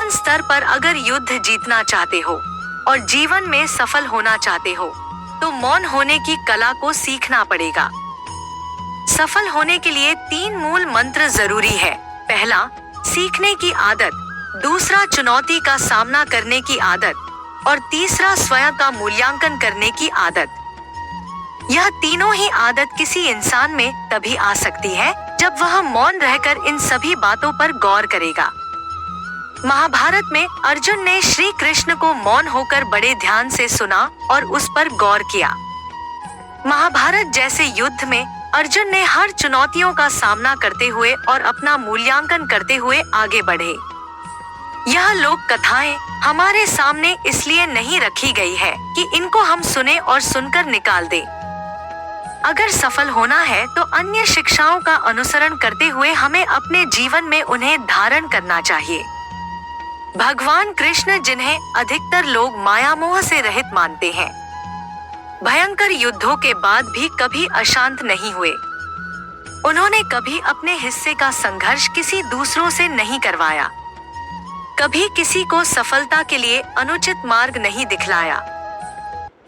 जीवन स्तर पर अगर युद्ध जीतना चाहते हो और जीवन में सफल होना चाहते हो तो मौन होने की कला को सीखना पड़ेगा। सफल होने के लिए 3 मूल मंत्र जरूरी है। पहला, सीखने की आदत, दूसरा, चुनौती का सामना करने की आदत और तीसरा, स्वयं का मूल्यांकन करने की आदत। यह तीनों ही आदत किसी इंसान में तभी आ सकती है जब वह मौन रहकर इन सभी बातों पर गौर करेगा। महाभारत में अर्जुन ने श्री कृष्ण को मौन होकर बड़े ध्यान से सुना और उस पर गौर किया। महाभारत जैसे युद्ध में अर्जुन ने हर चुनौतियों का सामना करते हुए और अपना मूल्यांकन करते हुए आगे बढ़े। यह लोक कथाएं हमारे सामने इसलिए नहीं रखी गई है कि इनको हम सुने और सुनकर निकाल दें। अगर सफल होना है तो अन्य शिक्षाओं का अनुसरण करते हुए हमें अपने जीवन में उन्हें धारण करना चाहिए। भगवान कृष्ण, जिन्हें अधिकतर लोग माया मोह से रहित मानते हैं, भयंकर युद्धों के बाद भी कभी अशांत नहीं हुए। उन्होंने कभी अपने हिस्से का संघर्ष किसी दूसरों से नहीं करवाया, कभी किसी को सफलता के लिए अनुचित मार्ग नहीं दिखलाया।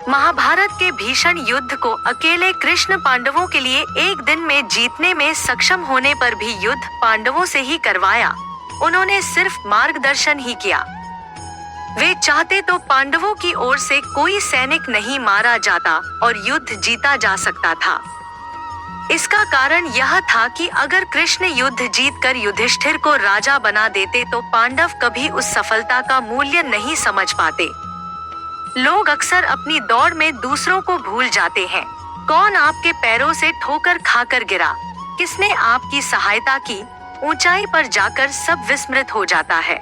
महाभारत के भीषण युद्ध को अकेले कृष्ण पांडवों के लिए एक दिन में जीतने में सक्षम होने पर भी युद्ध पांडवों से ही करवाया। उन्होंने सिर्फ मार्गदर्शन ही किया। वे चाहते तो पांडवों की ओर से कोई सैनिक नहीं मारा जाता और युद्ध जीता जा सकता था। इसका कारण यह था कि अगर कृष्ण युद्ध जीतकर युधिष्ठिर को राजा बना देते तो पांडव कभी उस सफलता का मूल्य नहीं समझ पाते। लोग अक्सर अपनी दौड़ में दूसरों को भूल जाते हैं। कौन आपके पैरों से ठोकर खाकर गिरा, किसने आपकी सहायता की, ऊंचाई पर जाकर सब विस्मृत हो जाता है।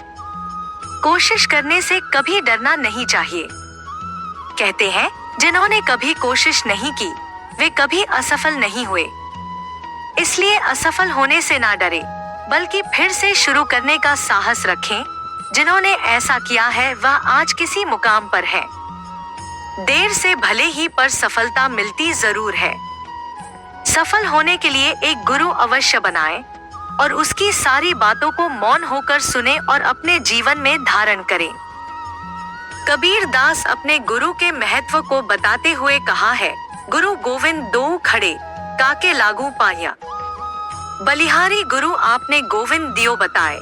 कोशिश करने से कभी डरना नहीं चाहिए। कहते हैं, जिन्होंने कभी कोशिश नहीं की वे कभी असफल नहीं हुए। इसलिए असफल होने से ना डरे, बल्कि फिर से शुरू करने का साहस रखें। जिन्होंने ऐसा किया है वह आज किसी मुकाम पर है। देर से भले ही पर सफलता मिलती जरूर है। सफल होने के लिए एक गुरु अवश्य बनाएं और उसकी सारी बातों को मौन होकर सुने और अपने जीवन में धारण करें। कबीर दास अपने गुरु के महत्व को बताते हुए कहा है, गुरु गोविंद दो खड़े, काके लागू पाया। बलिहारी गुरु आपने गोविंद दियो बताए।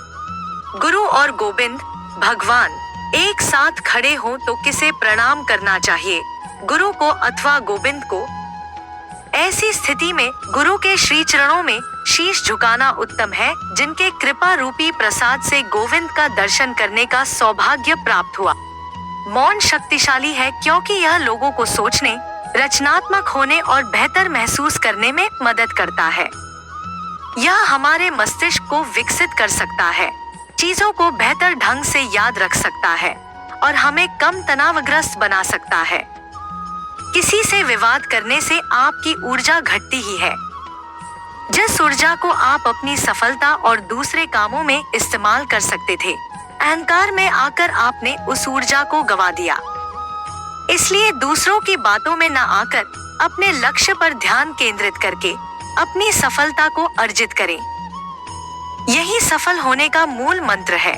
गुरु और गोविंद भगवान एक साथ खड़े हो तो किसे प्रणाम करना चाहिए, गुरु को अथवा गोविंद को? ऐसी स्थिति में गुरु के श्री चरणों में शीश झुकाना उत्तम है, जिनके कृपा रूपी प्रसाद से गोविंद का दर्शन करने का सौभाग्य प्राप्त हुआ। मौन शक्तिशाली है क्योंकि यह लोगों को सोचने, रचनात्मक होने और बेहतर महसूस करने में मदद करता है। यह हमारे मस्तिष्क को विकसित कर सकता है, चीजों को बेहतर ढंग से याद रख सकता है और हमें कम तनावग्रस्त बना सकता है। किसी से विवाद करने से आपकी ऊर्जा घटती ही है। जिस ऊर्जा को आप अपनी सफलता और दूसरे कामों में इस्तेमाल कर सकते थे, अहंकार में आकर आपने उस ऊर्जा को गंवा दिया। इसलिए दूसरों की बातों में न आकर अपने लक्ष्य पर ध्यान केंद्रित करके अपनी सफलता को अर्जित करें। यही सफल होने का मूल मंत्र है।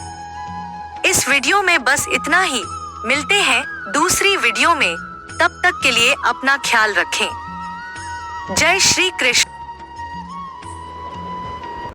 इस वीडियो में बस इतना ही। मिलते हैं दूसरी वीडियो में। तब तक के लिए अपना ख्याल रखें। जय श्री कृष्ण।